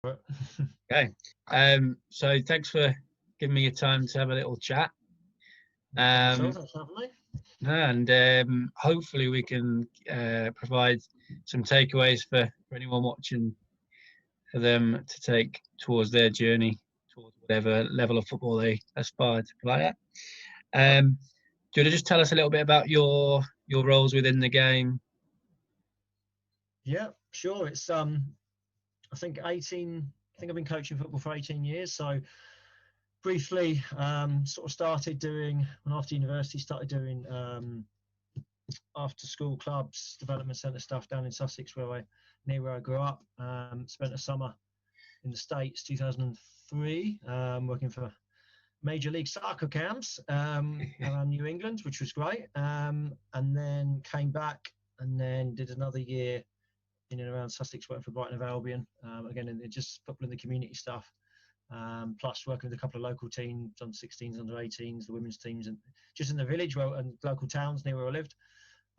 for it. Okay. So thanks for giving me your time to have a little chat. Thanks for having me. And hopefully we can provide some takeaways for anyone watching, for them to take towards their journey, towards whatever level of football they aspire to play at. Do you want to just tell us a little bit about your roles within the game? Yeah, sure. It's I think I've been coaching football for 18 years. So briefly, sort of started doing, and after university, started doing after school clubs, development centre stuff down in Sussex, near where I grew up. Spent a summer in the States, 2003, working for Major League Soccer camps around New England, which was great. And then came back and then did another year in and around Sussex, working for Brighton of Albion. Again, and just football in the community stuff. Plus working with a couple of local teams, under 16s, under 18s, the women's teams, and just in the village and local towns near where I lived.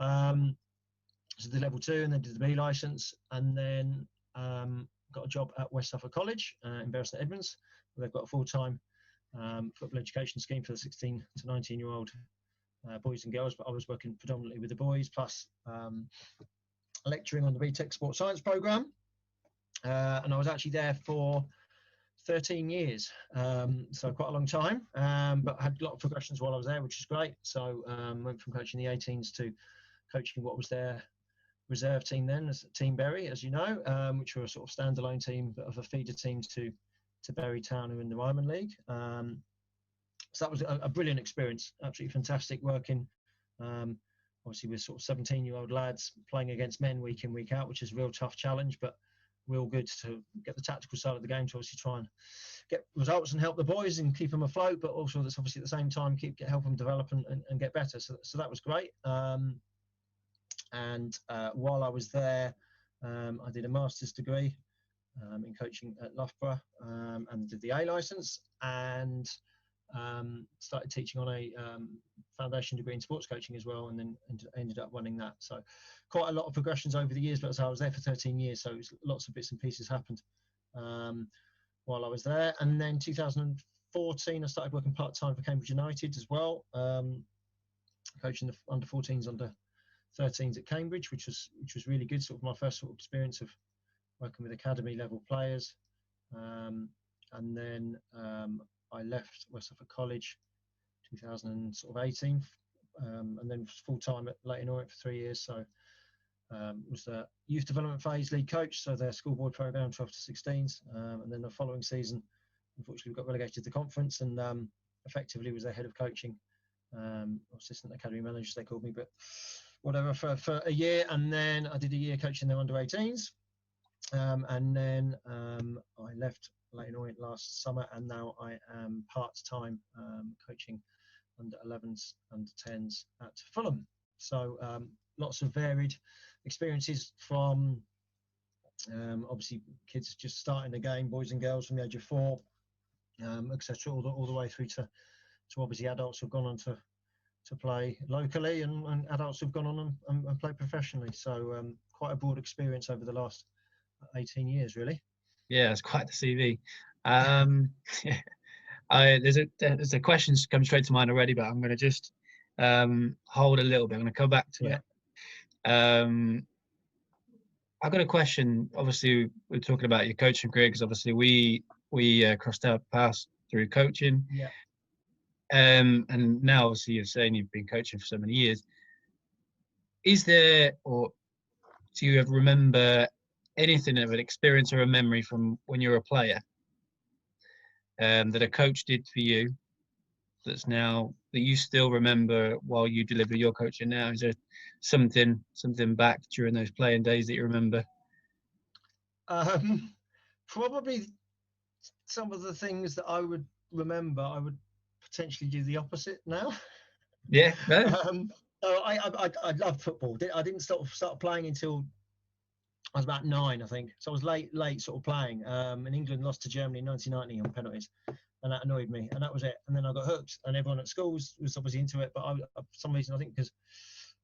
So did level 2 and then did the B licence, and then got a job at West Suffolk College in Bury St Edmunds, where they've got a full-time football education scheme for the 16 to 19-year-old boys and girls, but I was working predominantly with the boys, plus lecturing on the BTEC Sports Science programme. And I was actually there for 13 years, so quite a long time, but I had a lot of progressions while I was there, which is great. So went from coaching the 18s to coaching what was their reserve team then, as Team Bury, as you know, which were a sort of standalone team of a feeder team to Bury Town, who are in the Ryman League. So that was a brilliant experience, absolutely fantastic working, obviously with sort of 17-year-old lads playing against men week in, week out, which is a real tough challenge, but real good to get the tactical side of the game to obviously try and get results and help the boys and keep them afloat, but also that's obviously at the same time help them develop and get better. So that was great. And while I was there, I did a master's degree in coaching at Loughborough, and did the A licence, and started teaching on a foundation degree in sports coaching as well, and then ended up running that. So quite a lot of progressions over the years, but as I was there for 13 years, so lots of bits and pieces happened while I was there. And then 2014, I started working part-time for Cambridge United as well, coaching the under 14s, under 13s at Cambridge, which was really good, sort of my first sort of experience of working with academy level players. And then I left West Suffolk College 2018, and then full-time at Leyton Orient for 3 years. So was the youth development phase lead coach, so their school board programme 12 to 16s, and then the following season unfortunately we got relegated to the conference, and effectively was their head of coaching, assistant academy manager they called me, but whatever, for a year. And then I did a year coaching their under 18s, and then I left Leyton Orient last summer, and now I am part-time coaching under 11s, under 10s at Fulham. So lots of varied experiences, from obviously kids just starting the game, boys and girls from the age of 4, etc., all the way through to obviously adults who've gone on to play locally, and adults who've gone on and play professionally. So quite a broad experience over the last 18 years, really. Yeah, it's quite the CV. There's a question come straight to mind already, but I'm going to just hold a little bit. I'm going to come back to it. I've got a question. Obviously, we're talking about your coaching career, because obviously we crossed our paths through coaching. Yeah. And now obviously you're saying you've been coaching for so many years. Is there, or do you ever remember anything of an experience or a memory from when you were a player that a coach did for you that you still remember while you deliver your coaching now? Is there something back during those playing days that you remember? Probably some of the things that I would remember, I would potentially do the opposite now. Yeah, no. I loved football. I didn't start playing until I was about 9, I think. So I was late sort of playing. And England lost to Germany in 1990 on penalties, and that annoyed me. And that was it. And then I got hooked, and everyone at school was obviously into it. But for some reason, I think because,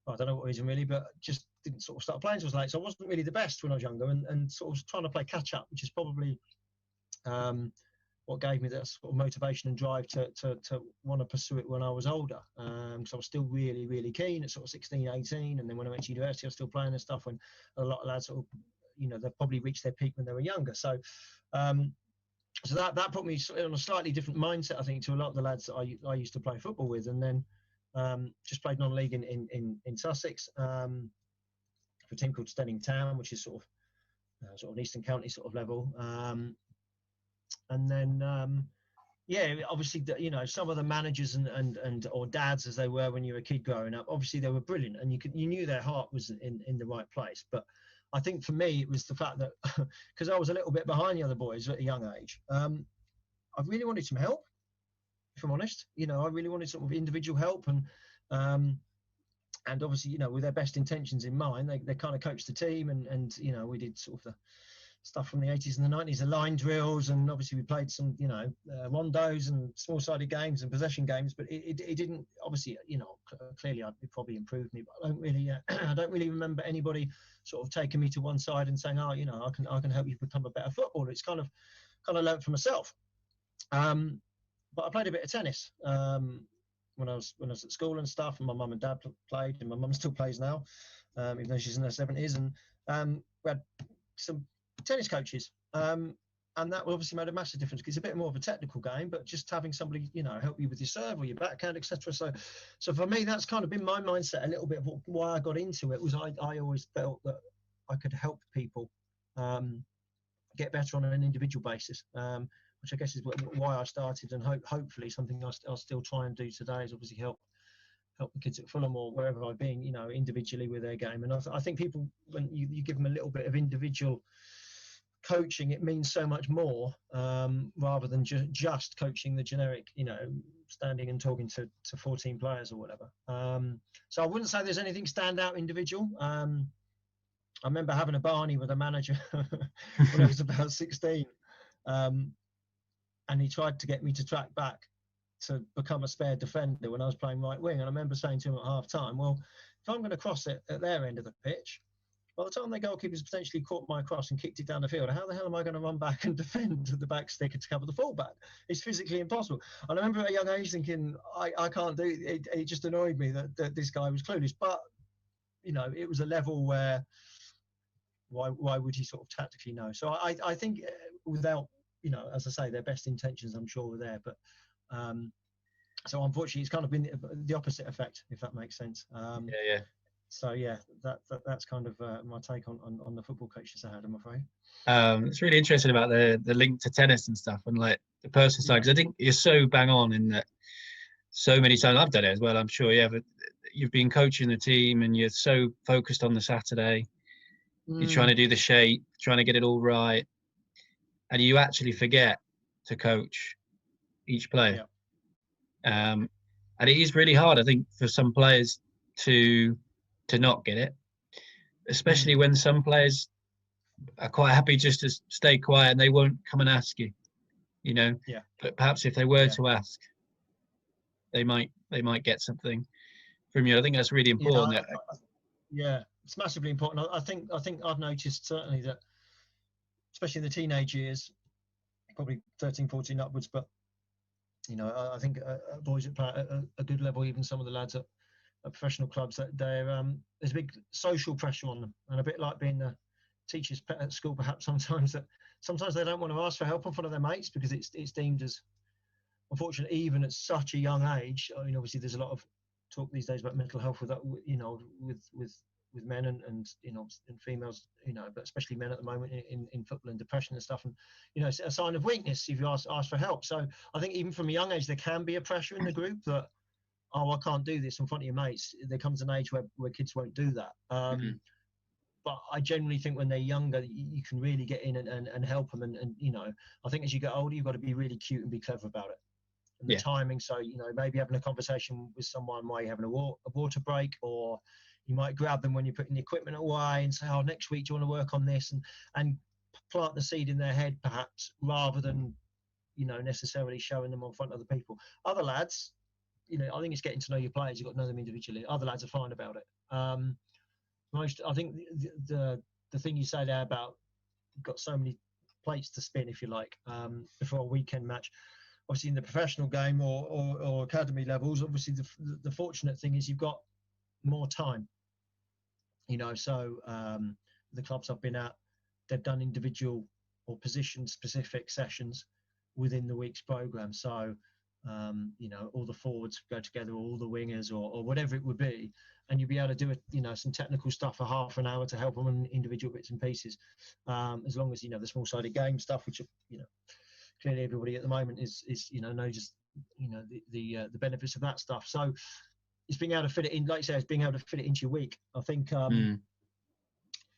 I don't know what reason really, but just didn't sort of start playing until I was late. So I wasn't really the best when I was younger, and sort of trying to play catch up, which is probably what gave me that sort of motivation and drive to want to pursue it when I was older. So I was still really, really keen at sort of 16, 18. And then when I went to university, I was still playing and stuff when a lot of lads sort of, they've probably reached their peak when they were younger. So, so that put me on a slightly different mindset, I think, to a lot of the lads that I used to play football with. And then just played non-league in Sussex for a team called Stenning Town, which is sort of an Eastern County sort of level. And then, obviously, some of the managers and or dads, as they were when you were a kid growing up, obviously they were brilliant, and you knew their heart was in the right place. But I think for me, it was the fact that because I was a little bit behind the other boys at a young age, I really wanted some help. If I'm honest, I really wanted sort of individual help, and obviously, with their best intentions in mind, they kind of coached the team, and we did sort of the stuff from the 80s and the 90s, the line drills, and obviously we played some, rondos and small-sided games and possession games, but it didn't, obviously, clearly it probably improved me, but I don't really remember anybody sort of taking me to one side and saying, I can help you become a better footballer. It's kind of learned for myself. But I played a bit of tennis when I was at school and stuff, and my mum and dad played, and my mum still plays now, even though she's in her 70s, and we had some tennis coaches, and that obviously made a massive difference because it's a bit more of a technical game, but just having somebody help you with your serve or your backhand, etc. So for me, that's kind of been my mindset a little bit of why I got into it. Was I always felt that I could help people get better on an individual basis, which I guess is why I started, and hopefully something I'll still try and do today is obviously help the kids at Fulham or wherever I've been, individually with their game. And I think people, when you give them a little bit of individual coaching, it means so much more, rather than just coaching the generic, standing and talking to 14 players or whatever. So I wouldn't say there's anything stand out individual. I remember having a Barney with a manager when I was about 16. And he tried to get me to track back to become a spare defender when I was playing right wing. And I remember saying to him at half time, well, if I'm going to cross it at their end of the pitch, by the time the goalkeeper's potentially caught my cross and kicked it down the field, how the hell am I going to run back and defend the back stick and to cover the fullback? It's physically impossible. And I remember at a young age thinking, I can't do it. It just annoyed me that this guy was clueless. But, it was a level where why would he sort of tactically know? So I think without, as I say, their best intentions, I'm sure, were there. But so unfortunately, it's kind of been the opposite effect, if that makes sense. Yeah. So yeah, that's kind of my take on the football coaches I had, I'm afraid. It's really interesting about the link to tennis and stuff, and like the personal side, because I think you're so bang on in that. So many times I've done it as well, I'm sure. Yeah, but you've been coaching the team, and you're so focused on the Saturday. You're trying to do the shape, trying to get it all right, and you actually forget to coach each player. Yeah. And it is really hard, I think, for some players to not get it, especially when some players are quite happy just to stay quiet and they won't come and ask you, Yeah. But perhaps if they were to ask, they might get something from you. I think that's really important. Yeah, it's massively important. I think I've noticed certainly that, especially in the teenage years, probably 13, 14 upwards, but I think boys that play at a good level, even some of the lads at professional clubs, that there's a big social pressure on them, and a bit like being the teacher's pet at school, perhaps sometimes they don't want to ask for help in front of their mates because it's deemed as, unfortunately, even at such a young age. I mean, obviously there's a lot of talk these days about mental health with men and females, but especially men at the moment in football, and depression and stuff, and it's a sign of weakness if you ask for help. So I think even from a young age there can be a pressure in the group that, I can't do this in front of your mates. There comes an age where kids won't do that. But I generally think when they're younger, you can really get in and help them. And I think as you get older, you've got to be really cute and be clever about it. And the timing. So, maybe having a conversation with someone while you're having a water break, or you might grab them when you're putting the equipment away and say, next week, do you want to work on this? And plant the seed in their head, perhaps, rather than, necessarily showing them on front of other people. Other lads, I think it's getting to know your players. You've got to know them individually. Other lads are fine about it. I think the thing you say there about you've got so many plates to spin, if you like, before a weekend match. Obviously, in the professional game or academy levels, obviously the fortunate thing is you've got more time. So the clubs I've been at, they've done individual or position-specific sessions within the week's program. So all the forwards go together, or all the wingers, or whatever it would be, and you'll be able to do some technical stuff for half an hour to help them on individual bits and pieces. As long as the small-sided game stuff, which clearly everybody at the moment is knows the benefits of that stuff. So it's being able to fit it in, like you say, it's being able to fit it into your week. I think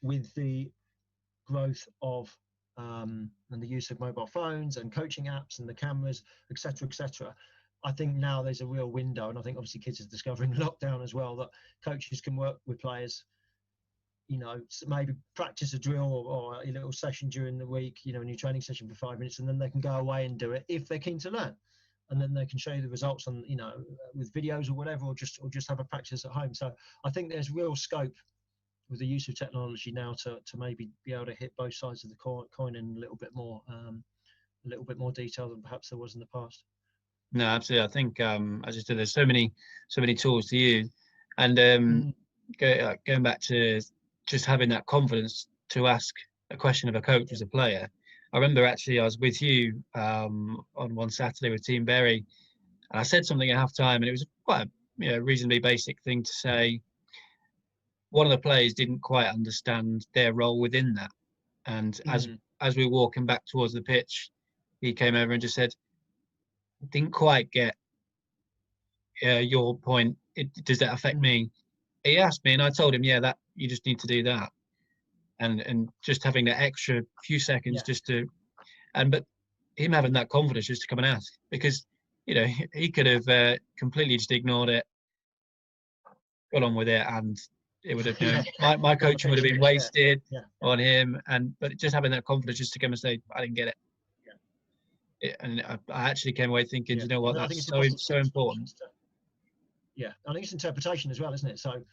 with the growth of and the use of mobile phones and coaching apps and the cameras, etc., I think now there's a real window, and I think obviously kids are discovering lockdown as well, that coaches can work with players, maybe practice a drill or a little session during the week, a new training session for 5 minutes, and then they can go away and do it if they're keen to learn, and then they can show you the results on with videos or whatever, or just have a practice at home. So I think there's real scope with the use of technology now to maybe be able to hit both sides of the coin in a little bit more detail than perhaps there was in the past. No, absolutely. I think as you said, there's so many tools to use, and going back to just having that confidence to ask a question of a coach as a player. I remember actually I was with you on one Saturday with Team Berry, and I said something at half time, and it was quite a reasonably basic thing to say. One of the players didn't quite understand their role within that, and as we were walking back towards the pitch, he came over and just said, "Didn't quite get your point. Does that affect me?" He asked me, and I told him, "Yeah, that you just need to do that," and just having that extra few seconds just to, but him having that confidence just to come and ask, because he could have completely just ignored it, got on with it, and it would have my coaching would have been wasted on him, but just having that confidence just to come and say, "I didn't get it." And I actually came away thinking, you know what, that's so important. I think it's interpretation as well, isn't it? So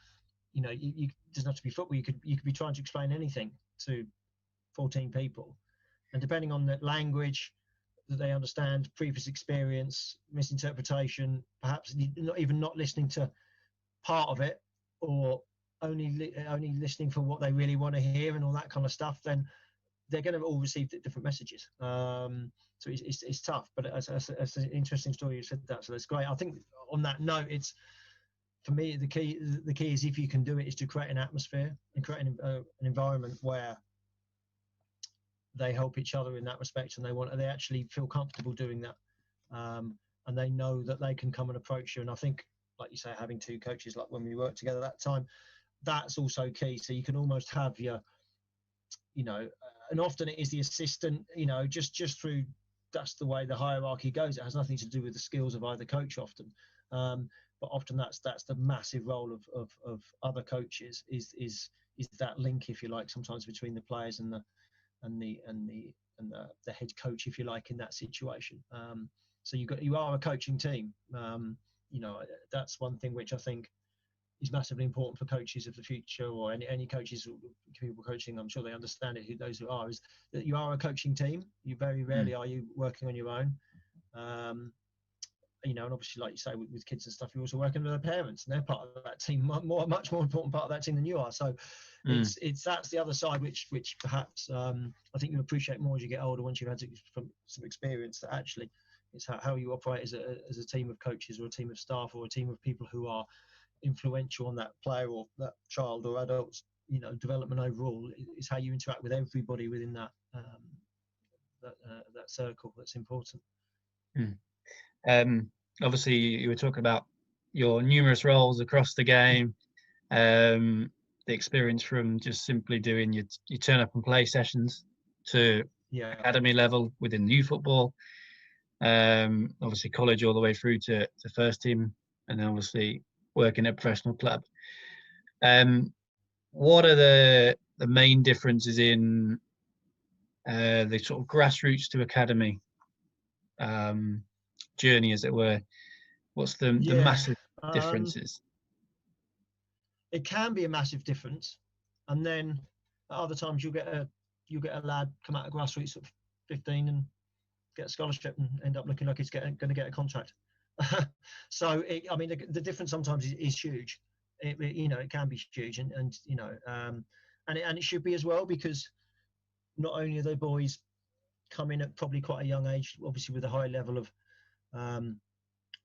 you doesn't have to be football. You could be trying to explain anything to 14 people, and depending on the language that they understand, previous experience, misinterpretation, perhaps not listening to part of it, or only listening for what they really want to hear and all that kind of stuff, then they're going to all receive different messages. So it's tough, but it's an interesting story you said that, so that's great. I think on that note, it's, for me, the key is, if you can do it, is to create an atmosphere and create an environment where they help each other in that respect, and they actually feel comfortable doing that, and they know that they can come and approach you. And I think, like you say, having two coaches, like when we worked together that time, that's also key. So you can almost have your, and often it is the assistant, just through, that's the way the hierarchy goes. It has nothing to do with the skills of either coach often. But often that's the massive role of other coaches, is that link, if you like, sometimes between the players and the head coach, if you like, in that situation. So you are a coaching team. That's one thing which I think is massively important for coaches of the future, or any coaches, people coaching. I'm sure they understand it. Those who are, is that you are a coaching team. You very rarely are you working on your own. And obviously, like you say, with kids and stuff, you're also working with their parents, and they're part of that team, much more important part of that team than you are. So it's that's the other side, which perhaps I think you appreciate more as you get older, once you've had some experience, that actually it's how you operate as a team of coaches, or a team of staff, or a team of people who are influential on that player or that child or adult's development overall. Is how you interact with everybody within that circle. That's important. Obviously, you were talking about your numerous roles across the game, the experience from just simply doing your turn up and play sessions to academy level within youth football, obviously college all the way through to first team, and then obviously working at a professional club. What are the main differences in the sort of grassroots to academy journey, as it were? What's the massive differences? It can be a massive difference, and then at other times you'll get a lad come out of grassroots 15 and get a scholarship and end up looking like he's going to get a contract. So I mean, the difference sometimes is huge. It can be huge, and it should be as well, because not only are the boys come in at probably quite a young age, obviously with a high level of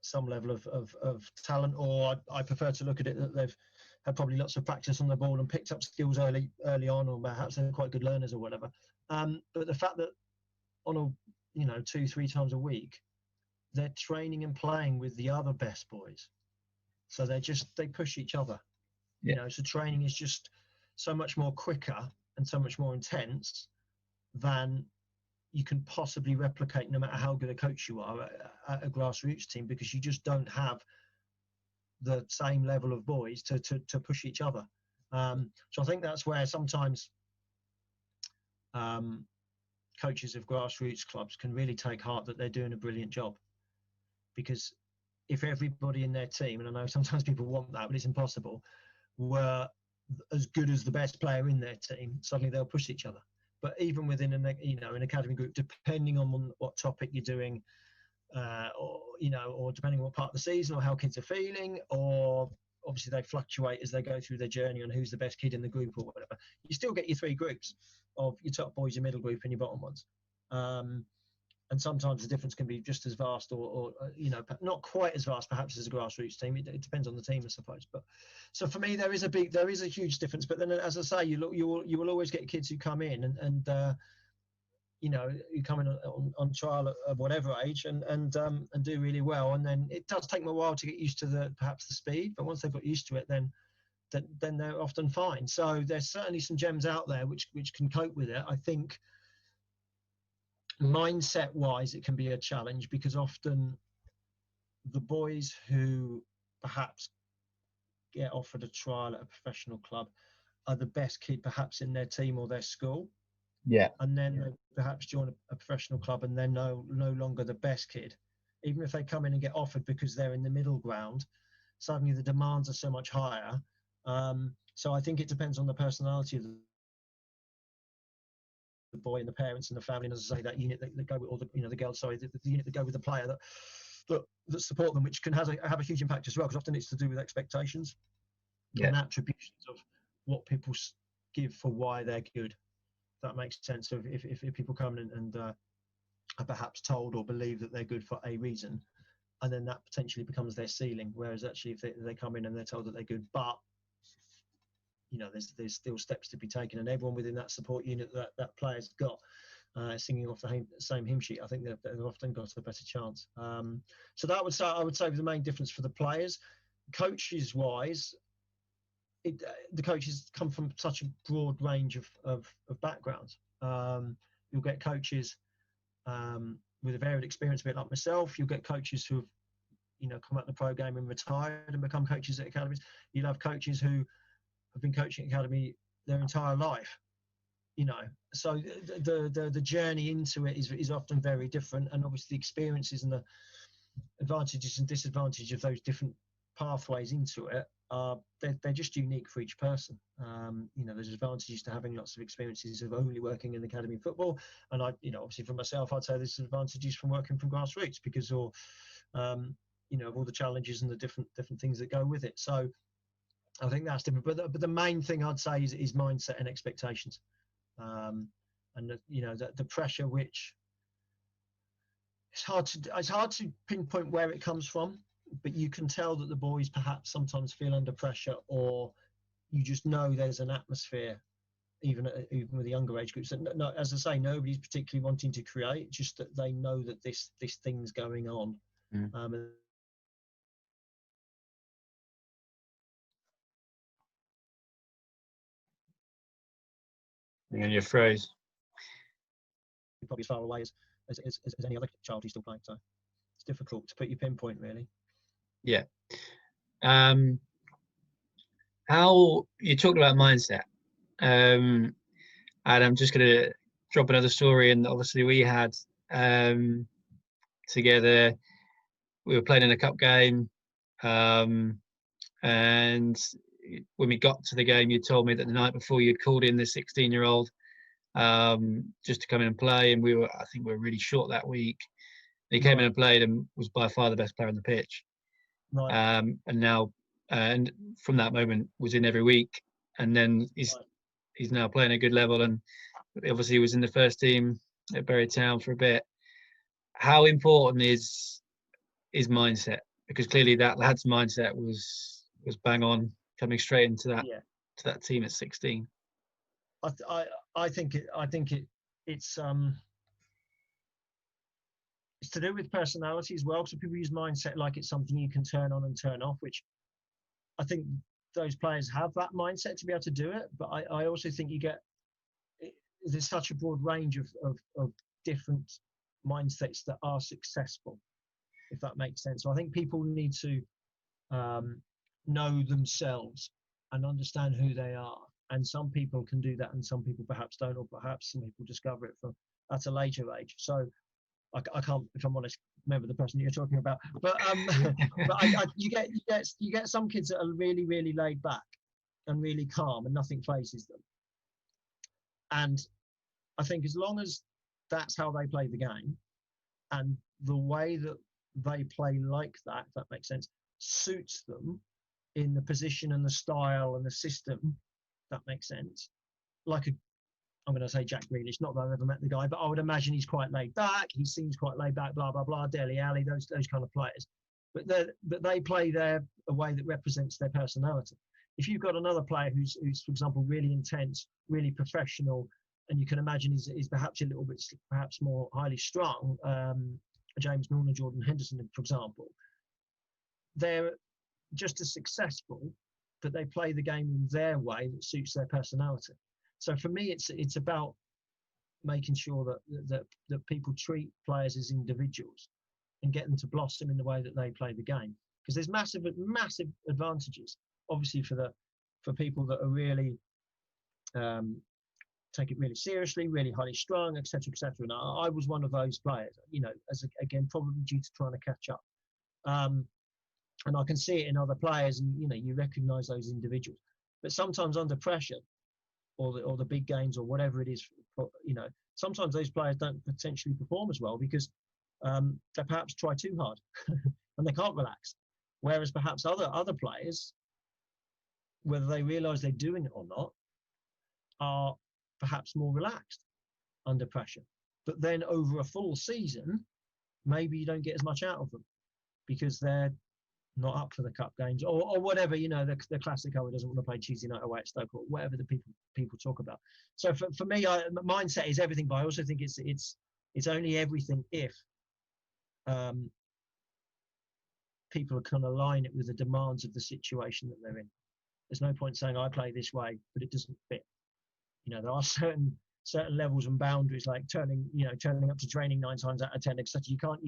some level of talent, or I prefer to look at it that they've had probably lots of practice on the ball and picked up skills early on, or perhaps they're quite good learners or whatever. But the fact that on a 2-3 times a week they're training and playing with the other best boys, so they push each other. So training is just so much more quicker and so much more intense than you can possibly replicate, no matter how good a coach you are at a grassroots team, because you just don't have the same level of boys to push each other. So I think that's where sometimes coaches of grassroots clubs can really take heart that they're doing a brilliant job, because if everybody in their team, and I know sometimes people want that, but it's impossible, were as good as the best player in their team, suddenly they'll push each other. But even within an academy group, depending on what topic you're doing, or depending on what part of the season or how kids are feeling, or obviously they fluctuate as they go through their journey on who's the best kid in the group or whatever, you still get your 3 groups of your top boys, your middle group, and your bottom ones. And sometimes the difference can be just as vast, or not quite as vast perhaps as a grassroots team. It depends on the team, I suppose. But so for me, there is a huge difference. But then, as I say, you will always get kids who come in and you come in on trial at whatever age and do really well, and then it does take them a while to get used to perhaps the speed. But once they've got used to it, then they're often fine. So there's certainly some gems out there which can cope with it. I think mindset wise it can be a challenge, because often the boys who perhaps get offered a trial at a professional club are the best kid perhaps in their team or their school, and then they perhaps join a professional club and they're no longer the best kid, even if they come in and get offered, because they're in the middle ground. Suddenly the demands are so much higher. So I think it depends on the personality of the boy and the parents and the family, and as I say, that unit that go with, or the girls, sorry, the unit that go with the player that support them, which can have a huge impact as well, because often it's to do with expectations and attributions of what people give for why they're good. That makes sense. So if people come in and are perhaps told or believe that they're good for a reason, and then that potentially becomes their ceiling, whereas actually if they come in and they're told that they're good, but there's still steps to be taken, and everyone within that support unit that player's got singing off the same hymn sheet, I think they've often got a better chance. So that I would say the main difference for the players. Coaches wise, the coaches come from such a broad range of backgrounds. You'll get coaches with a varied experience, a bit like myself. You'll get coaches who have come out the pro game and retired and become coaches at academies. You'll have coaches who have been coaching academy their entire life. So the journey into it is often very different, and obviously the experiences and the advantages and disadvantages of those different pathways into it they're just unique for each person. There's advantages to having lots of experiences of only working in academy football, and obviously for myself, I'd say there's advantages from working from grassroots because of all the challenges and the different things that go with it. So I think that's different, but the main thing I'd say is mindset and expectations, and the pressure, which it's hard to pinpoint where it comes from, but you can tell that the boys perhaps sometimes feel under pressure, or you just know there's an atmosphere, even with the younger age groups. That, no, as I say, nobody's particularly wanting to create, just that they know that this thing's going on. And your phrase. Probably as far away as any other child who's still playing. So it's difficult to put your pinpoint, really. Yeah. How you talked about mindset, and I'm just going to drop another story. And obviously, we had together. We were playing in a cup game, and when we got to the game, you told me that the night before you'd called in the 16-year-old just to come in and play. And I think we were really short that week. He came in Right. and played and was by far the best player on the pitch. Right. And now, and from that moment, was in every week. And then he's now playing a good level, and obviously he was in the first team at Bury Town for a bit. How important is mindset? Because clearly that lad's mindset was bang on, coming straight into that team at 16. I think it's to do with personality as well. So people use mindset like it's something you can turn on and turn off, which I think those players have that mindset to be able to do it. But I also think there's such a broad range of different mindsets that are successful, if that makes sense. So I think people need to know themselves and understand who they are. And some people can do that, and some people perhaps don't, or perhaps some people discover it at a later age. So I can't, if I'm honest, remember the person you're talking about. But you get some kids that are really, really laid back and really calm, and nothing phases them. And I think as long as that's how they play the game, and the way that they play like that, if that makes sense, suits them in the position and the style and the system, that makes sense. I'm going to say Jack Grealish, not that I've ever met the guy, but I would imagine he's quite laid back. He seems quite laid back, blah, blah, blah, Dele Alli, those kind of players. But they play a way that represents their personality. If you've got another player who's for example, really intense, really professional, and you can imagine he's perhaps a little bit, perhaps more highly strung, James Milner, Jordan Henderson, for example, they're just as successful, but they play the game in their way that suits their personality. So for me, it's about making sure that people treat players as individuals and get them to blossom in the way that they play the game. Because there's massive advantages, obviously, for people that are really take it really seriously, really highly strung, etc., etc. And I was one of those players, again, probably due to trying to catch up. And I can see it in other players, and you recognise those individuals. But sometimes under pressure, or the big games, or whatever it is, sometimes those players don't potentially perform as well because they perhaps try too hard and they can't relax. Whereas perhaps other players, whether they realise they're doing it or not, are perhaps more relaxed under pressure. But then over a full season, maybe you don't get as much out of them because they're not up for the cup games or whatever, the classic, he doesn't want to play Tuesday night away at Stoke, or whatever the people talk about. So for me, mindset is everything, but I also think it's only everything if people can align it with the demands of the situation that they're in. There's no point saying I play this way, but it doesn't fit. There are certain levels and boundaries, like turning up to training 9 times out of 10, etc. You can't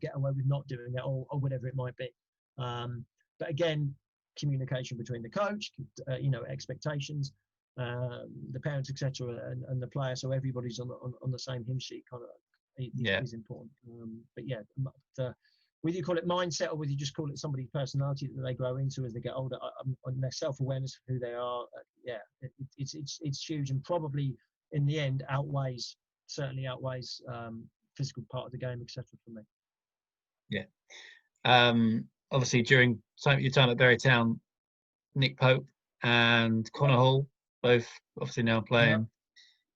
get away with not doing that, or whatever it might be. But again, communication between the coach, expectations, the parents, etc., and the player, so everybody's on the same hymn sheet, kind of is important. But yeah, whether you call it mindset or whether you just call it somebody's personality that they grow into as they get older, and their self-awareness of who they are, it's huge, and probably in the end certainly outweighs physical part of the game, etc. for me. Yeah. Obviously, during your time at Bury Town, Nick Pope and Connor Hall, both obviously now playing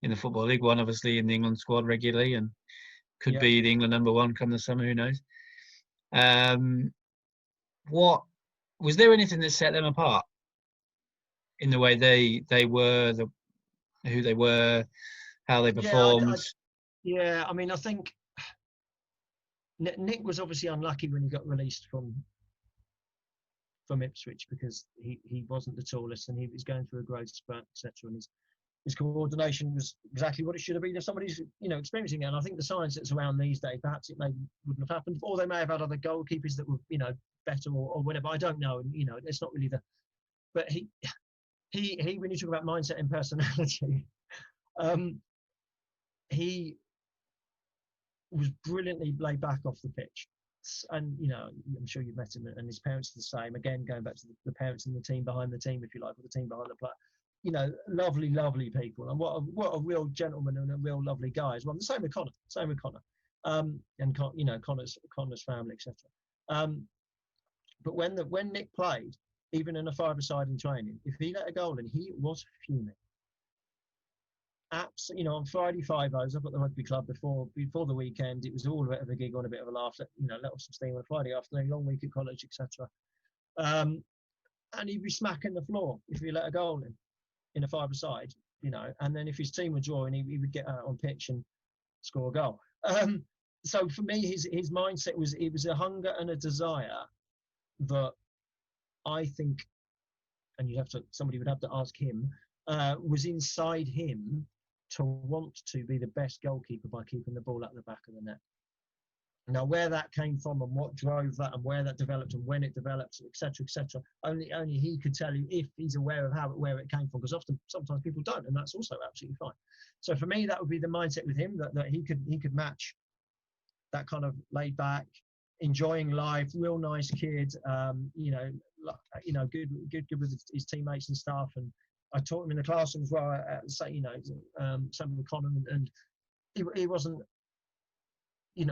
in the Football League One, obviously in the England squad regularly, and could be the England #1 come the summer, who knows. What was there anything that set them apart in the way they were, who they were, how they performed? I mean, I think Nick was obviously unlucky when he got released from Ipswich, because he wasn't the tallest and he was going through a growth spurt, etc. And his coordination was exactly what it should have been if somebody's experiencing it. And I think the science that's around these days, perhaps it wouldn't have happened, or they may have had other goalkeepers that were better or whatever. I don't know. And it's not really but he when you talk about mindset and personality, he was brilliantly laid back off the pitch. And I'm sure you've met him, and his parents are the same. Again, going back to the parents and the team behind the team, if you like, or the team behind the player. lovely people, and what a real gentleman and a real lovely guy as well. The same with Connor, and Connor's family, etc. But when Nick played, even in a five-a-side in training, if he let a goal in, he was fuming. Absolutely, on Friday 5-0s up at the rugby club before the weekend, it was all a bit of a giggle and a bit of a laugh. Let off some steam on a Friday afternoon, long week at college, etc. And he'd be smacking the floor if he let a goal in a five-a-side, and then if his team were drawing, he would get out on pitch and score a goal. So for me, his mindset was a hunger and a desire that I think, and somebody would have to ask him, was inside him to want to be the best goalkeeper by keeping the ball at the back of the net. Now, where that came from and what drove that and where that developed and when it developed, etc., only he could tell you if he's aware of where it came from, because sometimes people don't, and that's also absolutely fine. So for me, that would be the mindset with him, that he could match that kind of laid back, enjoying life, real nice kid, good with his teammates and stuff. And I taught him in the classroom as well. Same with Connor, and he wasn't, he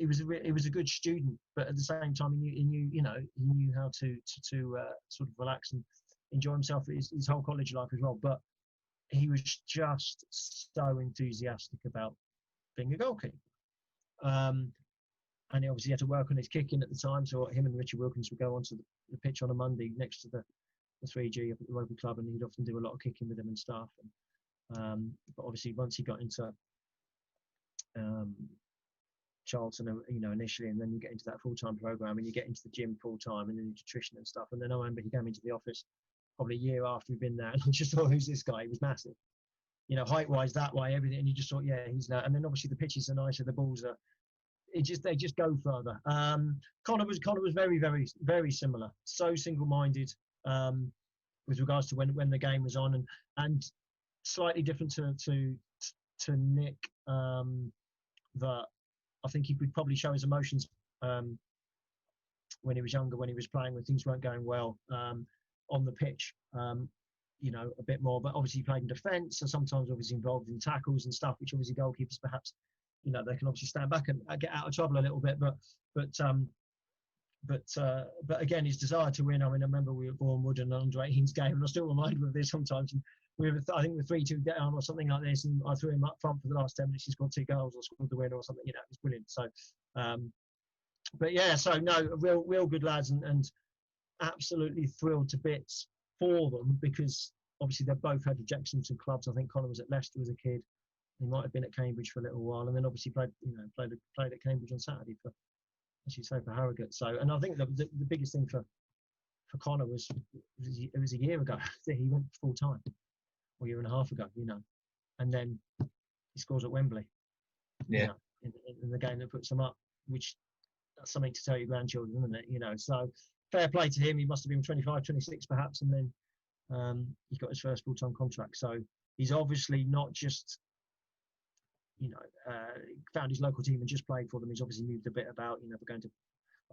was a good student, but at the same time, he knew how to sort of relax and enjoy himself his whole college life as well. But he was just so enthusiastic about being a goalkeeper. And he obviously had to work on his kicking at the time, so him and Richard Wilkins would go onto the pitch on a Monday next to the 3G up at the rugby club, and he'd often do a lot of kicking with him and stuff. And, but obviously, once he got into Charlton, initially, and then you get into that full-time program, and you get into the gym full-time, and then nutrition and stuff. And then I remember he came into the office probably a year after he'd been there, and I just thought, who's this guy? He was massive, height-wise, that way, everything. And you just thought, yeah, he's that. And then obviously the pitches are nicer, the balls are. They just go further. Connor was very, very, very similar. So single-minded with regards to when the game was on, and slightly different to Nick. That I think he would probably show his emotions when he was younger, when he was playing, when things weren't going well on the pitch. A bit more. But obviously he played in defence, so sometimes obviously involved in tackles and stuff, which obviously goalkeepers perhaps. They can obviously stand back and get out of trouble a little bit, but again, his desire to win. I mean, I remember we were Bournemouth and under 18s game, and I still remind him of this sometimes. And I think we're 3-2 down or something like this, and I threw him up front for the last 10 minutes. He scored 2 goals or scored the win or something. It was brilliant. So, but yeah, so no, real good lads, and absolutely thrilled to bits for them, because obviously they've both had rejections from clubs. I think Connor was at Leicester as a kid. He might have been at Cambridge for a little while, and then obviously played at Cambridge on Saturday for, as you say, for Harrogate. So, and I think the biggest thing for Connor was it was a year ago that he went full time, or a year and a half ago, and then he scores at Wembley, in the game that puts him up, which that's something to tell your grandchildren, isn't it? So fair play to him. He must have been 25, 26 perhaps, and then he got his first full time contract. So he's obviously not just found his local team and just played for them. He's obviously moved a bit about, we're going to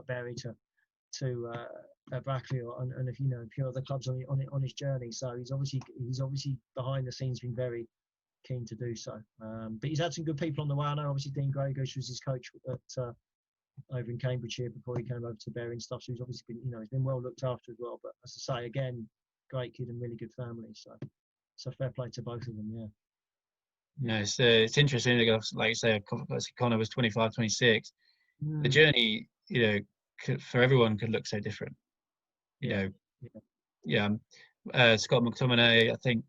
Bury to Brackley and a few other clubs on his journey. So he's obviously behind the scenes been very keen to do so. But he's had some good people on the way. I know obviously Dean Gregory was his coach over in Cambridgeshire before he came over to Bury and stuff. So he's obviously been, he's been well looked after as well. But as I say, again, great kid and really good family. So fair play to both of them. Yeah. No, it's interesting. Like you say, Connor was 25, 26. The journey, for everyone could look so different. Scott McTominay, I think,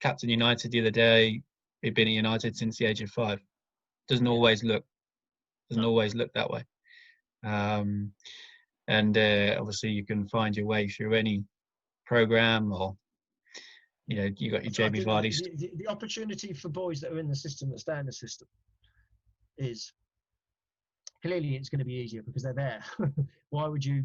captain United the other day. He'd been at United since the age of 5. Doesn't always look that way. And obviously, you can find your way through any program, or you got your Jamie Vardy. The opportunity for boys that are in the system, that stay in the system, is clearly it's going to be easier because they're there. Why would you,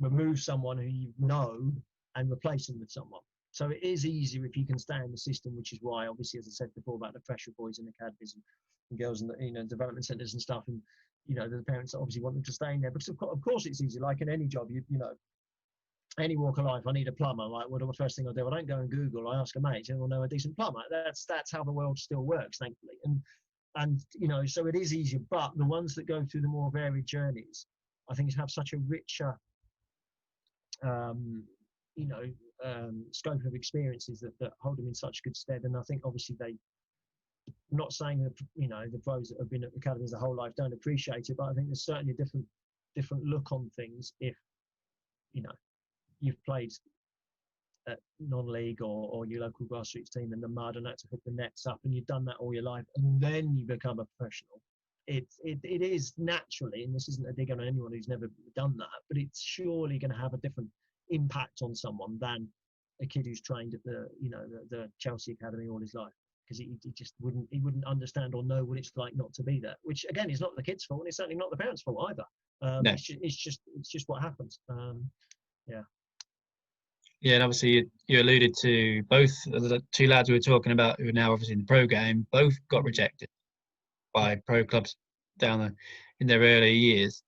remove someone who you know and replace them with someone? So it is easier if you can stay in the system, which is why, obviously, as I said before, about the pressure boys in academies and girls in the development centres and stuff, and the parents obviously want them to stay in there. Because of course it's easy, like in any job, any walk of life, I need a plumber. Like, what the first thing I do? I don't go and Google. I ask a mate, and I know a decent plumber. That's how the world still works, thankfully. And so it is easier. But the ones that go through the more varied journeys, I think, have such a richer, scope of experiences that hold them in such good stead. And I think obviously I'm not saying that the pros that have been at academies the whole life don't appreciate it, but I think there's certainly a different look on things if you've played at non-league or your local grassroots team in the mud and had to hook the nets up, and you've done that all your life, and then you become a professional. It is naturally, and this isn't a dig on anyone who's never done that, but it's surely going to have a different impact on someone than a kid who's trained at the Chelsea academy all his life, because he just wouldn't understand or know what it's like not to be there. Which again is not the kid's fault, and it's certainly not the parents' fault either. No. It's just what happens. Yeah. Yeah, and obviously you alluded to both of the two lads we were talking about who are now obviously in the pro game. Both got rejected by pro clubs in their early years,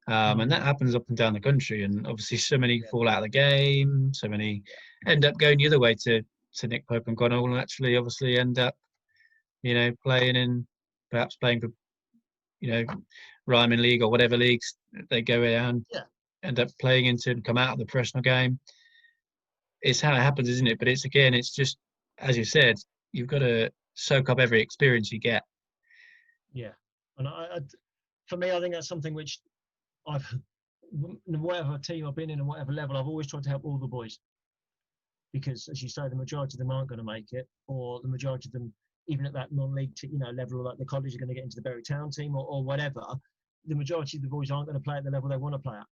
and that happens up and down the country. And obviously, so many fall out of the game. So many end up going the other way to Nick Pope and Connell, and actually, obviously, end up playing for Ryman League or whatever leagues they go around. Yeah. End up playing into and come out of the professional game. It's how it happens, isn't it? But it's just, as you said, you've got to soak up every experience you get. Yeah. And for me, I think that's something which whatever team I've been in and whatever level, I've always tried to help all the boys. Because, as you say, the majority of them aren't going to make it, or the majority of them, even at that non-league level, or like the college, are going to get into the Berwick Town team or whatever. The majority of the boys aren't going to play at the level they want to play at.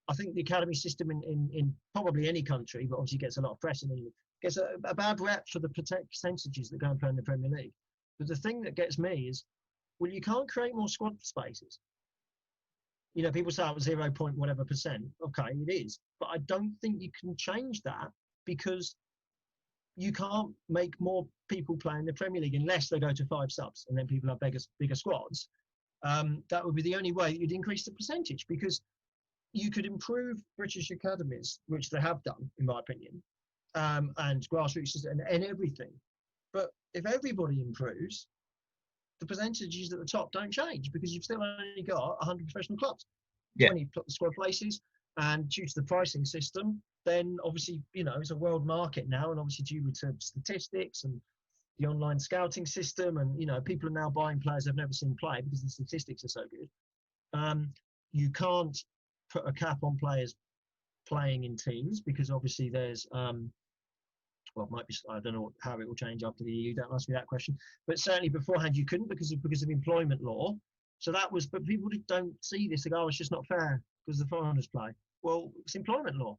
I think the academy system in probably any country, but obviously gets a lot of press in England, gets a bad rep for the percentages that go and play in the Premier League. But the thing that gets me is, well, you can't create more squad spaces. People say it was 0. whatever percent. Okay, it is. But I don't think you can change that, because you can't make more people play in the Premier League unless they go to 5 subs and then people have bigger squads. That would be the only way you'd increase the percentage, because you could improve British academies, which they have done, in my opinion, and grassroots and everything. But if everybody improves, the percentages at the top don't change, because you've still only got 100 professional clubs. Yeah. When you put the squad places, and due to the pricing system, then obviously, it's a world market now, and obviously due to statistics and the online scouting system, and, people are now buying players they've never seen play because the statistics are so good. You can't put a cap on players playing in teams, because obviously there's it might be, I don't know how it will change after the EU, don't ask me that question, but certainly beforehand you couldn't, because of employment law. So that was, but people don't see this. They go, it's just not fair because the foreigners play. Well, it's employment law.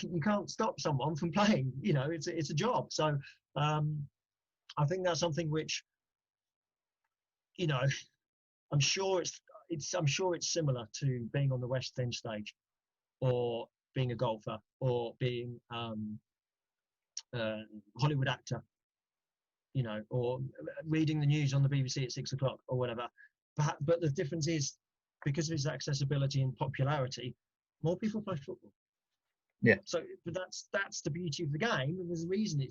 You can't stop someone from playing, it's a job. So I think that's something which, I'm sure it's similar to being on the West End stage, or being a golfer, or being Hollywood actor, or reading the news on the BBC at 6 o'clock or whatever. But the difference is, because of its accessibility and popularity, more people play football. Yeah. So, but that's the beauty of the game, and there's a reason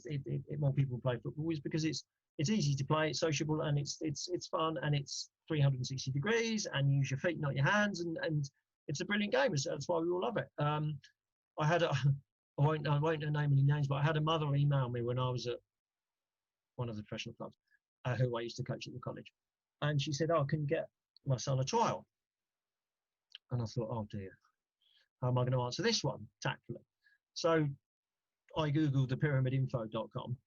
more people play football, is because it's easy to play, it's sociable, and it's fun, and it's 360 degrees, and you use your feet, not your hands, and it's a brilliant game. That's why we all love it. I won't name any names, but I had a mother email me when I was at one of the professional clubs, who I used to coach at the college, and she said, "Oh, can you get my son a trial?" And I thought, "Oh dear, how am I going to answer this one tactfully?" So I googled thepyramidinfo.com,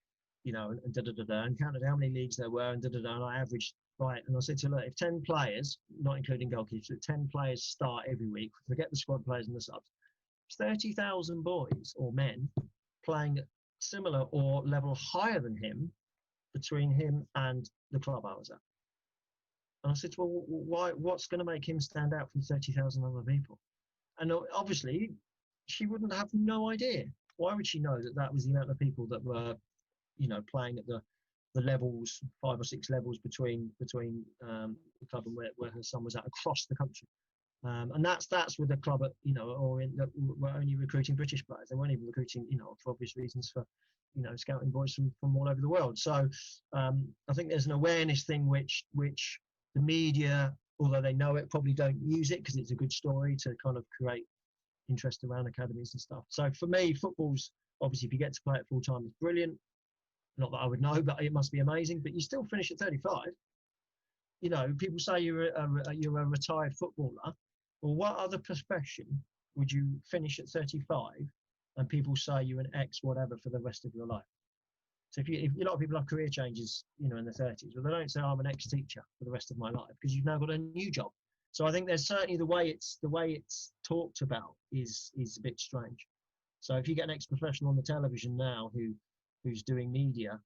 and counted how many leagues there were, and and I averaged right, and I said to her, "Look, if 10 players, not including goalkeepers, if 10 players start every week, forget the squad players and the subs, 30,000 boys or men playing similar or level higher than him between him and the club I was at." And I said, "Well, what's going to make him stand out from 30,000 other people?" And obviously, she wouldn't have no idea. Why would she know that was the amount of people that were, playing at the levels, 5 or 6 levels between the club and where her son was at, across the country? And that's with the club, or we're only recruiting British players. They weren't even recruiting, for obvious reasons, for scouting boys from all over the world. So I think there's an awareness thing which the media, although they know it, probably don't use it because it's a good story to kind of create interest around academies and stuff. So for me, football's obviously, if you get to play it full time, it's brilliant. Not that I would know, but it must be amazing. But you still finish at 35. People say you're a retired footballer. Well, what other profession would you finish at 35 and people say you're an ex whatever for the rest of your life? So if a lot of people have career changes, in their 30s, but they don't say I'm an ex-teacher for the rest of my life because you've now got a new job. So I think there's certainly the way it's talked about is a bit strange. So if you get an ex-professional on the television now who's doing media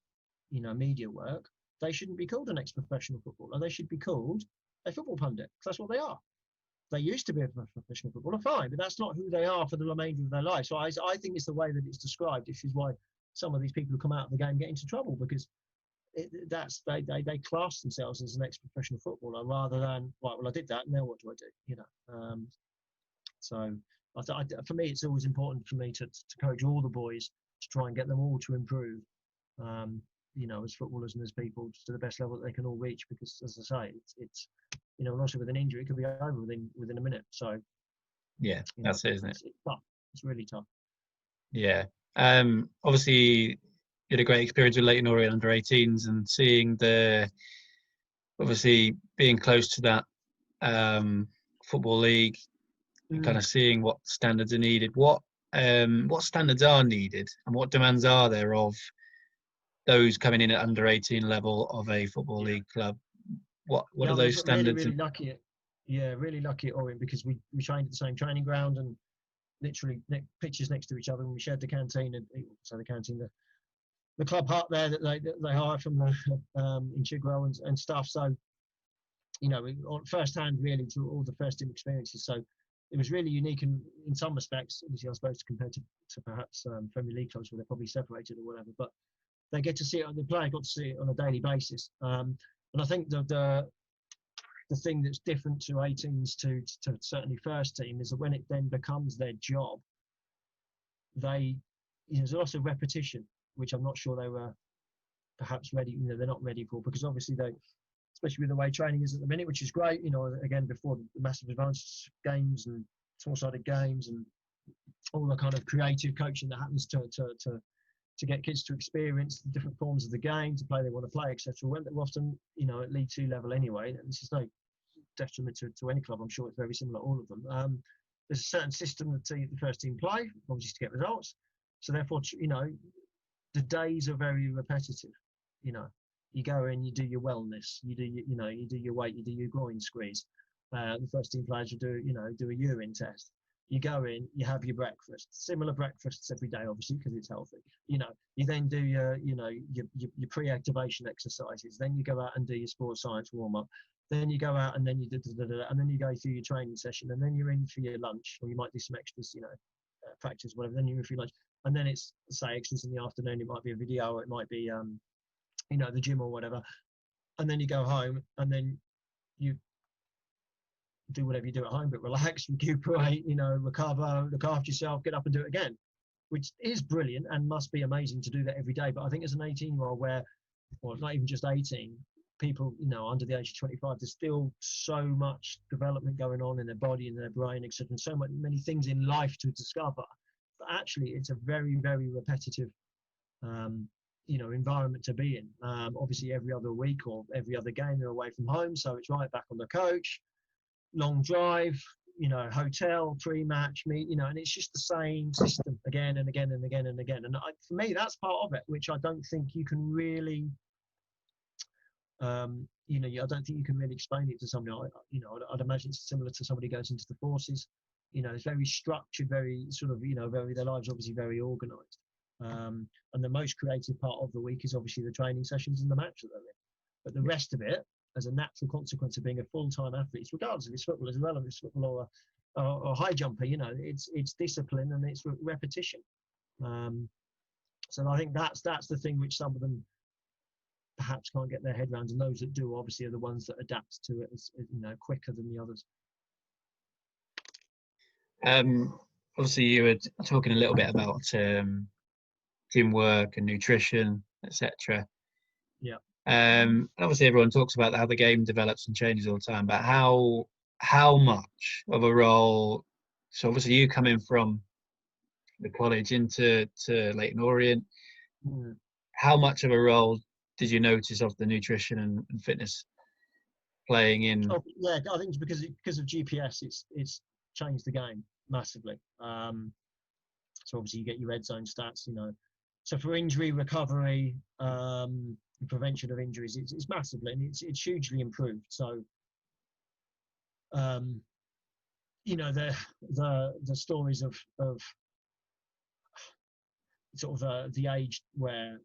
work, they shouldn't be called an ex-professional footballer. They should be called a football pundit, because that's what they are. They used to be a professional footballer, fine, but that's not who they are for the remainder of their life. So I think it's the way that it's described, which is why some of these people who come out of the game get into trouble, because they class themselves as an ex-professional footballer rather than, right, well, I did that, now what do I do? So for me, it's always important for me to coach all the boys to try and get them all to improve, as footballers and as people, to the best level that they can all reach. Because, as I say, it's and also with an injury, it could be over within a minute. So yeah, that's it, isn't it? It's tough. It's really tough. Yeah. Obviously, you had a great experience with Leyton Orient under 18s, and seeing obviously being close to that football league, and kind of seeing what standards are needed. What standards are needed, and what demands are there of those coming in at under 18 level of a football league club? What are those standards? Really lucky. Really lucky at Orient, because we trained at the same training ground and literally pitches next to each other, and we shared the canteen, and so the canteen, the club hut there that they hire from in Chigwell and stuff. So first hand really to all the first team experiences. So it was really unique in some respects. Obviously, I suppose compared to perhaps Premier League clubs where they're probably separated or whatever, but they get to see it. The player got to see it on a daily basis. And I think the thing that's different to 18s to certainly first team is that when it then becomes their job, there's lots of repetition, which I'm not sure they were perhaps ready. They're not ready for, because obviously especially with the way training is at the minute, which is great. Again, before the massive advanced games and small-sided games and all the kind of creative coaching that happens to get kids to experience the different forms of the game, to play they want to play, etc. We're often, at League 2 level anyway, and this is no detriment to any club. I'm sure it's very similar, all of them. There's a certain system that the first team play, obviously to get results. So therefore, the days are very repetitive. You go in, you do your wellness, you do your weight, you do your groin squeeze. The first team players will do a urine test. You go in, you have your breakfast, similar breakfasts every day, obviously, because it's healthy. You then do your pre-activation exercises. Then you go out and do your sports science warm-up. Then you go out and then you do, and then you go through your training session, and then you're in for your lunch, or you might do some extras, practice, whatever. Then you're in for your lunch, and then it's, say, extras in the afternoon. It might be a video, or it might be, the gym or whatever. And then you go home, and then you do whatever you do at home, but relax, recuperate, recover, look after yourself, get up and do it again, which is brilliant and must be amazing to do that every day. But I think as an 18-year-old, not even just 18, people, under the age of 25, there's still so much development going on in their body and their brain, etc., and so many things in life to discover. But actually, it's a very, very repetitive, environment to be in. Obviously, every other week or every other game, they're away from home, so it's right back on the coach. Long drive, hotel, pre-match meet, and it's just the same system again and again and again and again. And for me, that's part of it, which I don't think you can really, I don't think you can really explain it to somebody. I'd imagine it's similar to somebody who goes into the forces. It's very structured, very sort of, their lives obviously very organised. And the most creative part of the week is obviously the training sessions and the match that they're in. But the rest of it, as a natural consequence of being a full-time athlete, regardless if it's football as well, if it's football or high jumper, it's discipline and it's repetition. So I think that's the thing which some of them perhaps can't get their head around, and those that do obviously are the ones that adapt to it as quicker than the others. Obviously, you were talking a little bit about gym work and nutrition, etc. Yeah. Obviously, everyone talks about how the game develops and changes all the time, but how much of a role? So obviously, you coming from the college into Leighton Orient, Mm. how much of a role did you notice of the nutrition and fitness playing in? Oh, yeah, I think it's because of GPS, it's changed the game massively. So obviously you get your red zone stats, So for injury recovery, prevention of injuries, it's massively, and it's hugely improved. So, the stories of sort of the age where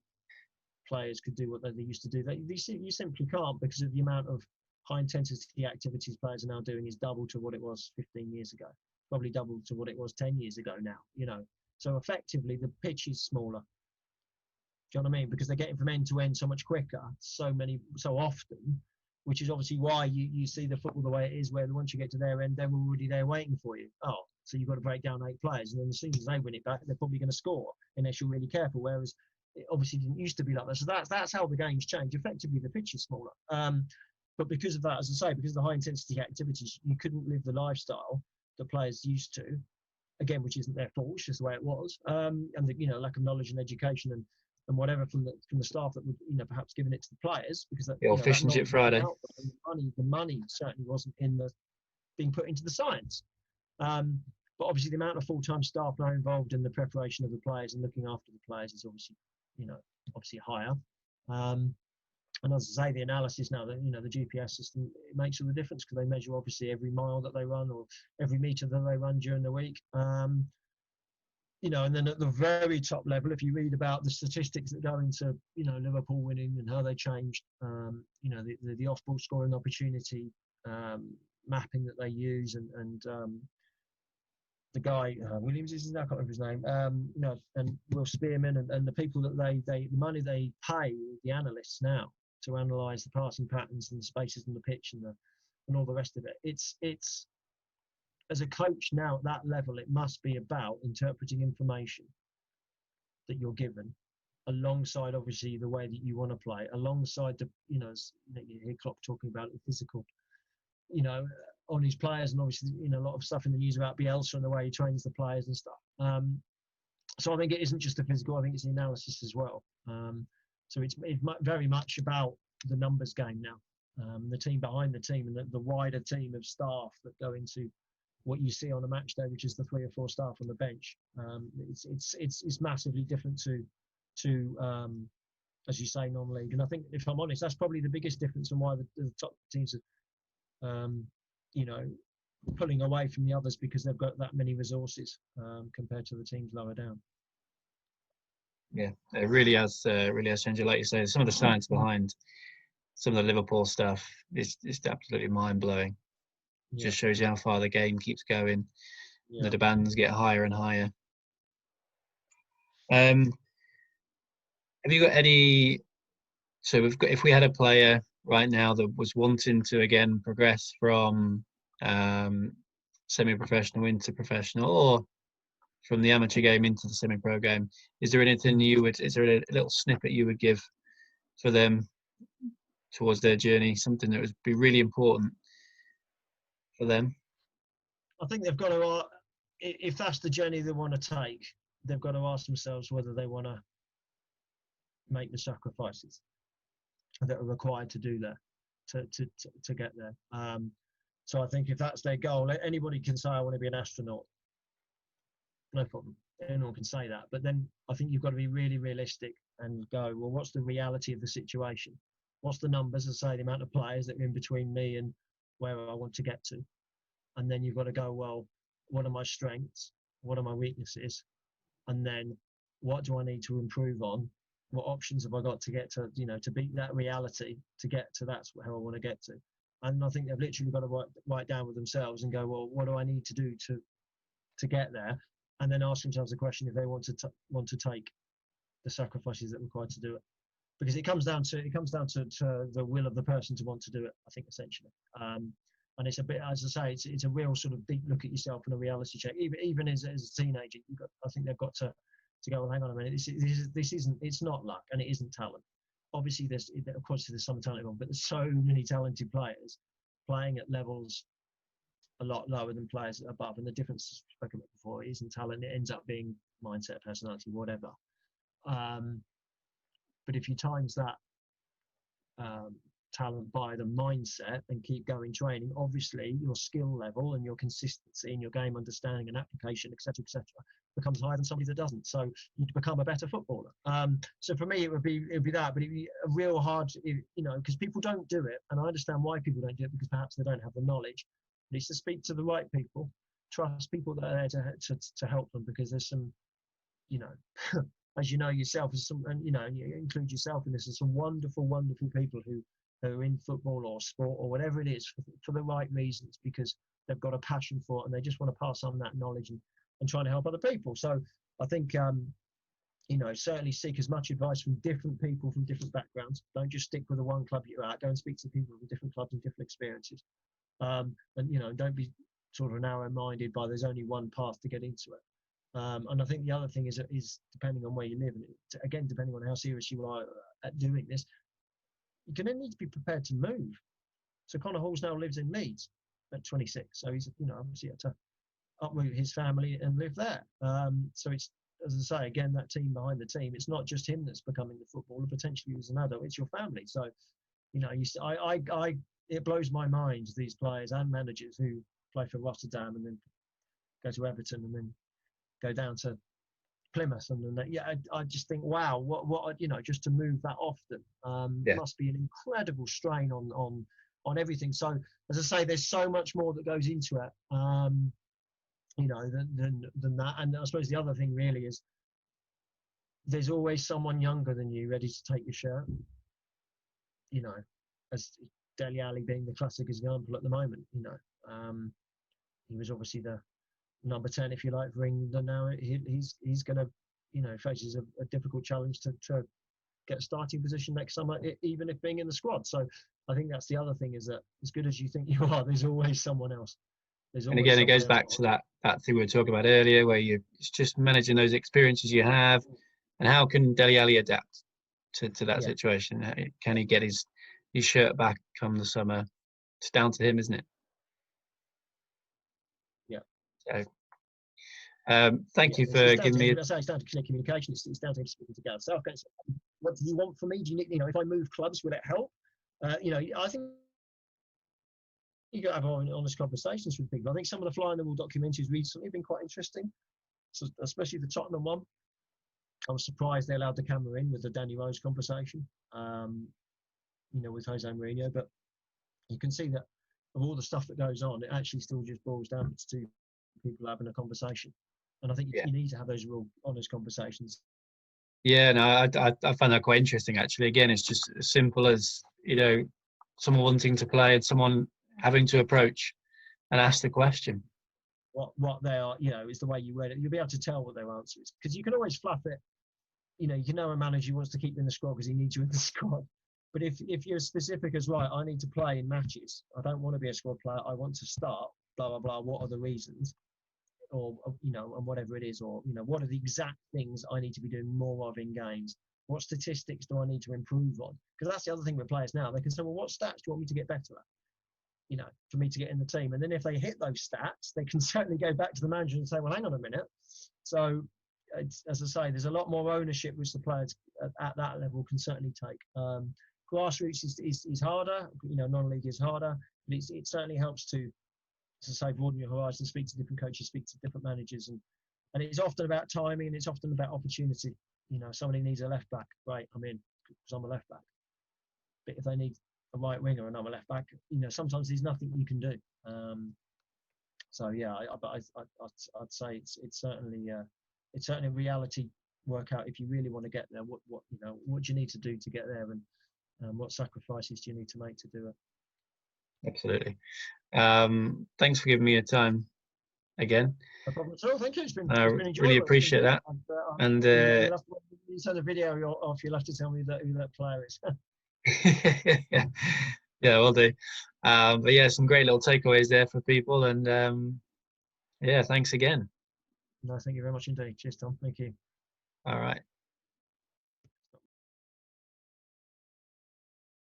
players could do what they used to do, you simply can't, because of the amount of high intensity activities players are now doing is double to what it was 15 years ago, probably double to what it was 10 years ago now. So effectively the pitch is smaller. Do you know what I mean? Because they're getting from end to end so much quicker, so often, which is obviously why you see the football the way it is, where once you get to their end, they're already there waiting for you. Oh, so you've got to break down 8 players, and then as soon as they win it back, they're probably going to score unless you're really careful. Whereas it obviously didn't used to be like that. So that's how the game's changed. Effectively, the pitch is smaller. But because of that, as I say, because of the high intensity activities, you couldn't live the lifestyle that players used to. Again, which isn't their fault, it's just the way it was. And the lack of knowledge and education and whatever from the staff that would perhaps given it to the players, because that, Your Fish and Chip Friday. The money certainly wasn't in the being put into the science. But obviously the amount of full-time staff now involved in the preparation of the players and looking after the players is obviously higher. And as I say, the analysis now, the GPS system, it makes all the difference, because they measure obviously every mile that they run or every meter that they run during the week. And then at the very top level, if you read about the statistics that go into, Liverpool winning and how they changed, the off-ball scoring opportunity mapping that they use, and the guy Williams is now, I can't remember his name, and Will Spearman and the people that the money they pay the analysts now to analyse the passing patterns and the spaces in the pitch and all the rest of it. It's as a coach now at that level, it must be about interpreting information that you're given, alongside obviously the way that you want to play, alongside you hear Klopp talking about the physical, on his players, and obviously a lot of stuff in the news about Bielsa and the way he trains the players and stuff. So I think it isn't just the physical, I think it's the analysis as well. So it's very much about the numbers game now, the team behind the team, and the wider team of staff that go into what you see on a match day, which is the 3 or 4 staff on the bench. It's massively different to as you say, non-league. And I think, if I'm honest, that's probably the biggest difference, and why the top teams are pulling away from the others, because they've got that many resources compared to the teams lower down. Yeah, it really has changed. Like you say, some of the science behind some of the Liverpool stuff is absolutely mind-blowing. It just shows you how far the game keeps going. The demands get higher and higher. Have you got any? So if we had a player right now that was wanting to again progress from semi-professional into professional, or from the amateur game into the semi-pro game, is there anything is there a little snippet you would give for them towards their journey, something that would be really important for them? I think they've got to, if that's the journey they want to take, they've got to ask themselves whether they want to make the sacrifices that are required to do that, to get there. So I think if that's their goal, anybody can say, I want to be an astronaut. No problem. Anyone can say that. But then I think you've got to be really realistic and go, well, what's the reality of the situation? What's the numbers, as I say, the amount of players that are in between me and where I want to get to? And then you've got to go, well, what are my strengths? What are my weaknesses? And then what do I need to improve on? What options have I got to get to, to beat that reality, to get to that's how I want to get to? And I think they've literally got to write down with themselves and go, well, what do I need to do to get there? And then ask themselves the question if they want to take the sacrifices that are required to do it. Because it comes down to the will of the person to want to do it, I think, essentially. And it's a bit, as I say, it's a real sort of deep look at yourself and a reality check. Even as a teenager, I think they've got to go, well, hang on a minute, this isn't, it's not luck and it isn't talent. Obviously, of course there's some talent involved, but there's so many talented players playing at levels a lot lower than players above. And the difference, I spoke about before, isn't talent. It ends up being mindset, personality, whatever. But if you times that talent by the mindset and keep going training, obviously your skill level and your consistency and your game understanding and application, etc., becomes higher than somebody that doesn't. So you become a better footballer. So for me, it would be that, but it'd be a real hard, because people don't do it, and I understand why people don't do it, because perhaps they don't have the knowledge. But it's to speak to the right people, trust people that are there to help them, because there's some, as you know yourself, and you include yourself in this, there's some wonderful, wonderful people who are in football or sport or whatever it is for the right reasons, because they've got a passion for it and they just want to pass on that knowledge and trying to help other people. So I think, certainly seek as much advice from different people from different backgrounds. Don't just stick with the one club you're at. Go and speak to people from different clubs and different experiences. And don't be sort of narrow-minded by there's only one path to get into it. And I think the other thing is depending on where you live, and again, depending on how serious you are at doing this, you're going to need to be prepared to move. So Connor Halls now lives in Leeds at 26. So he's, obviously had to uproot his family and live there. So it's, as I say, again, that team behind the team, it's not just him that's becoming the footballer, potentially as an adult, it's your family. So, it blows my mind, these players and managers who play for Rotterdam and then go to Everton and then go down to Plymouth, and then I just think, wow, what just to move that often must be an incredible strain on everything. So as I say, there's so much more that goes into it, than that. And I suppose the other thing really is there's always someone younger than you ready to take your shirt. As Dele Alli being the classic example at the moment. He was obviously the number 10, if you like, for England. Now he's going to, faces a difficult challenge to get a starting position next summer, even if being in the squad. So I think that's the other thing, is that as good as you think you are, there's always someone else. And again, it goes back to that thing we were talking about earlier, where it's just managing those experiences you have, and how can Dele Alli adapt to that situation? Can he get his shirt back come the summer? It's down to him, isn't it? Yeah. So, thank you for giving me. It's down to clear communication. It's down to him speaking together. So, okay, so what do you want from me? Do you need, if I move clubs, would it help? I think you got to have honest conversations with people. I think some of the Fly on the Wall documentaries recently have been quite interesting, so especially the Tottenham one. I was surprised they allowed the camera in with the Danny Rose conversation, with Jose Mourinho. But you can see that of all the stuff that goes on, it actually still just boils down to two people having a conversation. And I think you need to have those real honest conversations. Yeah, no, I find that quite interesting, actually. Again, it's just as simple as, someone wanting to play and someone having to approach and ask the question. What they are, is the way you word it. You'll be able to tell what their answer is, because you can always fluff it. You know a manager wants to keep you in the squad because he needs you in the squad. But if you're specific as, right, I need to play in matches, I don't want to be a squad player, I want to start, blah, blah, blah, what are the reasons? Or, and whatever it is, or, what are the exact things I need to be doing more of in games? What statistics do I need to improve on? Because that's the other thing with players now. They can say, well, what stats do you want me to get better at? For me to get in the team. And then if they hit those stats, they can certainly go back to the manager and say, well, hang on a minute. So, as I say, there's a lot more ownership which the players at that level can certainly take. Grassroots is harder, non-league is harder, but it certainly helps to, as I say, broaden your horizon, speak to different coaches, speak to different managers, and it's often about timing, and it's often about opportunity. Somebody needs a left back, great, I'm in because I'm a left back. But if they need a right winger and I'm a left back, sometimes there's nothing you can do. So yeah, I'd say it's certainly a reality workout if you really want to get there. What do you need to do to get there, and what sacrifices do you need to make to do it? Absolutely. Thanks for giving me your time again. No problem at all. Thank you. It's been enjoyable. Really appreciate that. And you send a video off. You'll have to tell me who that player is. Yeah, will do. But yeah, some great little takeaways there for people, and yeah, thanks again. No, thank you very much indeed. Cheers, Tom. Thank you. All right.